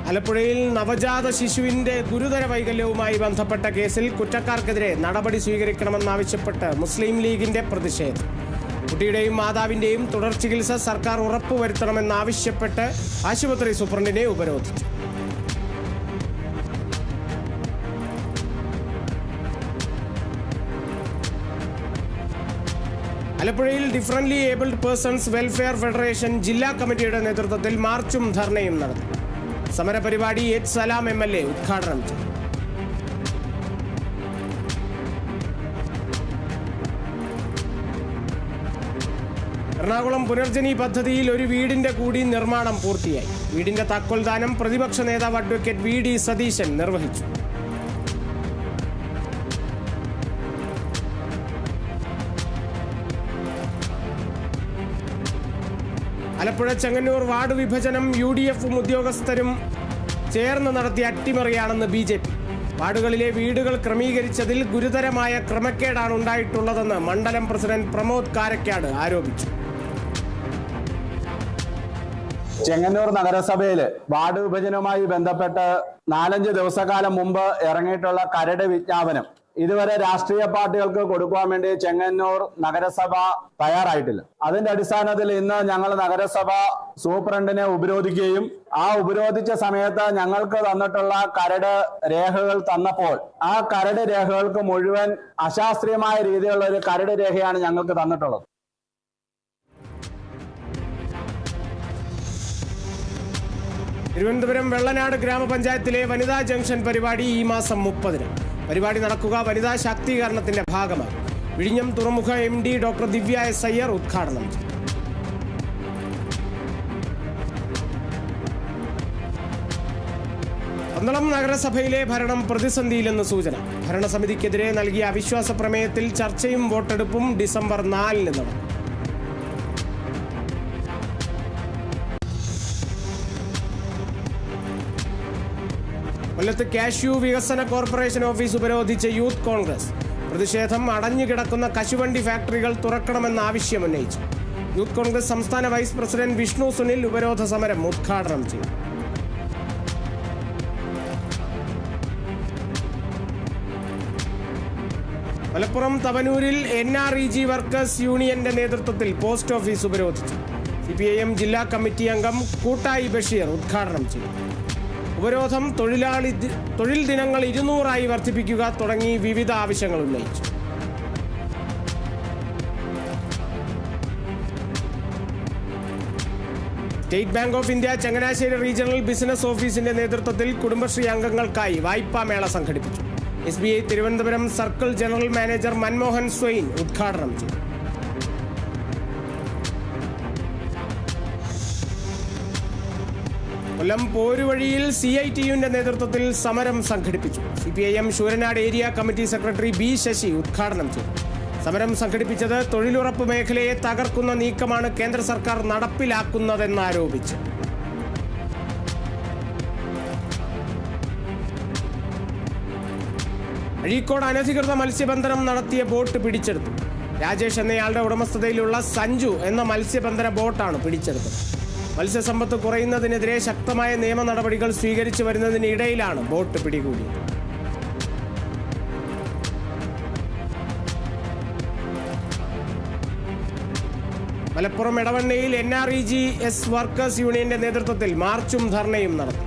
ആലപ്പുഴയിൽ നവജാത ശിശുവിന്റെ ഗുരുതര വൈകല്യവുമായി ബന്ധപ്പെട്ട കേസിൽ കുറ്റക്കാർക്കെതിരെ നടപടി സ്വീകരിക്കണമെന്നാവശ്യപ്പെട്ട് മുസ്ലിം ലീഗിന്റെ പ്രതിഷേധം. കുട്ടിയുടെയും മാതാവിന്റെയും തുടർ ചികിത്സ സർക്കാർ ഉറപ്പുവരുത്തണമെന്നാവശ്യപ്പെട്ട് ആശുപത്രി സൂപ്രണ്ടിനെ ഉപരോധിച്ചു. ആലപ്പുഴയിൽ differently abled persons welfare federation ജില്ലാ കമ്മിറ്റിയുടെ നേതൃത്വത്തിൽ മാർച്ചും ധർണയും നടത്തി. സമരപരിപാടി എച്ച് സലാം MLA ഉദ്ഘാടനം ചെയ്തു. എറണാകുളം പുനർജനി പദ്ധതിയിൽ ഒരു വീടിന്റെ കൂടി നിർമ്മാണം പൂർത്തിയായി. വീടിന്റെ താക്കോൽദാനം പ്രതിപക്ഷ നേതാവ് അഡ്വക്കേറ്റ് VD സതീശൻ നിർവഹിച്ചു. ആലപ്പുഴ ചെങ്ങന്നൂർ വാർഡ് വിഭജനം UDFും ഉദ്യോഗസ്ഥരും ചേർന്ന് നടത്തിയ അട്ടിമറിയാണെന്ന് BJP. വാർഡുകളിലെ വീടുകൾ ക്രമീകരിച്ചതിൽ ഗുരുതരമായ ക്രമക്കേടാണ് ഉണ്ടായിട്ടുള്ളതെന്ന് മണ്ഡലം പ്രസിഡന്റ് പ്രമോദ് കാരക്കാട് ആരോപിച്ചു. ചെങ്ങന്നൂർ നഗരസഭയിൽ വാർഡ് വിഭജനവുമായി ബന്ധപ്പെട്ട് 4-5 ദിവസക്കാലം മുമ്പ് ഇറങ്ങിയിട്ടുള്ള കരട് വിജ്ഞാപനം ഇതുവരെ രാഷ്ട്രീയ പാർട്ടികൾക്ക് കൊടുക്കുവാൻ വേണ്ടി ചെങ്ങന്നൂർ നഗരസഭ തയ്യാറായിട്ടില്ല. അതിന്റെ അടിസ്ഥാനത്തിൽ ഇന്ന് ഞങ്ങൾ നഗരസഭ സൂപ്രണ്ടിനെ ഉപരോധിക്കുകയും ആ ഉപരോധിച്ച സമയത്ത് ഞങ്ങൾക്ക് തന്നിട്ടുള്ള കരട് രേഖകൾ തന്നപ്പോൾ ആ കരട് രേഖകൾക്ക് മുഴുവൻ അശാസ്ത്രീയമായ രീതിയിലുള്ള ഒരു കരട് രേഖയാണ് ഞങ്ങൾക്ക് തന്നിട്ടുള്ളത്. തിരുവനന്തപുരം വെള്ളനാട് ഗ്രാമപഞ്ചായത്തിലെ വനിതാ ജംഗ്ഷൻ പരിപാടി ഈ മാസം 30-ന്. പരിപാടി നടക്കുക വനിതാ ശാക്തീകരണത്തിന്റെ ഭാഗമായി. വിഴിഞ്ഞം തുറമുഖ MD ഡോക്ടർ ദിവ്യ S. അയ്യർ ഉദ്ഘാടനം ചെയ്തു. പന്തളം നഗരസഭയിലെ ഭരണം പ്രതിസന്ധിയിലെന്ന് സൂചന. ഭരണസമിതിക്കെതിരെ നൽകിയ അവിശ്വാസ പ്രമേയത്തിൽ ചർച്ചയും വോട്ടെടുപ്പും ഡിസംബർ 4-ന് നടക്കും. കൊല്ലത്ത് കാഷ്യൂ വികസന കോർപ്പറേഷൻ ഓഫീസ് ഉപരോധിച്ച് യൂത്ത് കോൺഗ്രസ്. പ്രതിഷേധം അടഞ്ഞുകിടക്കുന്ന കശുവണ്ടി ഫാക്ടറികൾ തുറക്കണമെന്ന ആവശ്യമുന്നയിച്ചു. യൂത്ത് കോൺഗ്രസ് സംസ്ഥാന വൈസ് പ്രസിഡന്റ് വിഷ്ണു സുനിൽ ഉപരോധ സമരം ഉദ്ഘാടനം ചെയ്തു. മലപ്പുറം തവനൂരിൽ NREG വർക്കേഴ്സ് യൂണിയന്റെ നേതൃത്വത്തിൽ പോസ്റ്റ് ഓഫീസ് ഉപരോധിച്ചു. CPIM ജില്ലാ കമ്മിറ്റി അംഗം കൂട്ടായി ബഷീർ ഉദ്ഘാടനം ചെയ്തു. ഉപരോധം തൊഴിൽ ദിനങ്ങൾ 200 വർദ്ധിപ്പിക്കുക തുടങ്ങി വിവിധ ആവശ്യങ്ങൾ ഉന്നയിച്ചു. State bank of India Changanassery regional business ഓഫീസിന്റെ നേതൃത്വത്തിൽ കുടുംബശ്രീ അംഗങ്ങൾക്കായി വായ്പാ മേള സംഘടിപ്പിച്ചു. SBI Thiruvananthapuram circle general manager Manmohan Swain ഉദ്ഘാടനം ചെയ്തു. കൊല്ലം പോരുവഴിയിൽ CITUവിന്റെ നേതൃത്വത്തിൽ സമരം സംഘടിപ്പിച്ചു. CPIM Sooranad area committee secretary B. Sasi ഉദ്ഘാടനം ചെയ്തു. സമരം സംഘടിപ്പിച്ചത് തൊഴിലുറപ്പ് മേഖലയെ തകർക്കുന്ന നീക്കമാണ് കേന്ദ്ര സർക്കാർ നടപ്പിലാക്കുന്നതെന്നാരോപിച്ച്. അഴീക്കോട് അനധികൃത മത്സ്യബന്ധനം നടത്തിയ ബോട്ട് പിടിച്ചെടുത്തു. രാജേഷ് എന്നയാളുടെ ഉടമസ്ഥതയിലുള്ള സഞ്ജു എന്ന മത്സ്യബന്ധന ബോട്ടാണ് പിടിച്ചെടുത്തത്. മത്സ്യസമ്പത്ത് കുറയുന്നതിനെതിരെ ശക്തമായ നിയമ നടപടികൾ സ്വീകരിച്ചു വരുന്നതിനിടയിലാണ് ബോട്ട് പിടികൂടിയത്. മലപ്പുറം എടവണ്ണയിൽ NREGS വർക്കേഴ്സ് യൂണിയന്റെ നേതൃത്വത്തിൽ മാർച്ചും ധർണയും നടത്തി.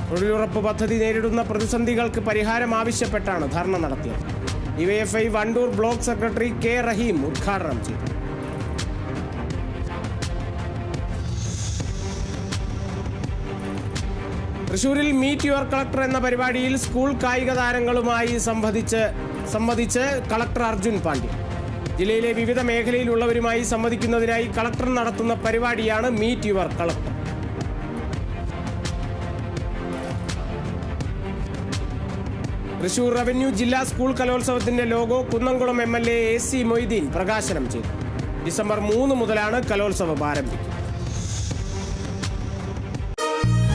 തൊഴിലുറപ്പ് പദ്ധതി നേരിടുന്ന പ്രതിസന്ധികൾക്ക് പരിഹാരം ആവശ്യപ്പെട്ടാണ് ധർണ നടത്തിയത്. DYFI Wandoor block secretary K. റഹീം ഉദ്ഘാടനം ചെയ്തു. തൃശൂരിൽ മീറ്റ് യുവർ കളക്ടർ എന്ന പരിപാടിയിൽ സ്കൂൾ കായിക താരങ്ങളുമായി സംവദിച്ച് കളക്ടർ അർജുൻ പാണ്ഡ്യൻ. ജില്ലയിലെ വിവിധ മേഖലയിലുള്ളവരുമായി സംവദിക്കുന്നതിനായി കളക്ടർ നടത്തുന്ന പരിപാടിയാണ് meet your collector. Thrissur revenue ജില്ലാ സ്കൂൾ കലോത്സവത്തിന്റെ logo Kunnamkulam MLA AC Moideen പ്രകാശനം ചെയ്തു. ഡിസംബർ 3 മുതലാണ് കലോത്സവം ആരംഭിക്കുന്നത്.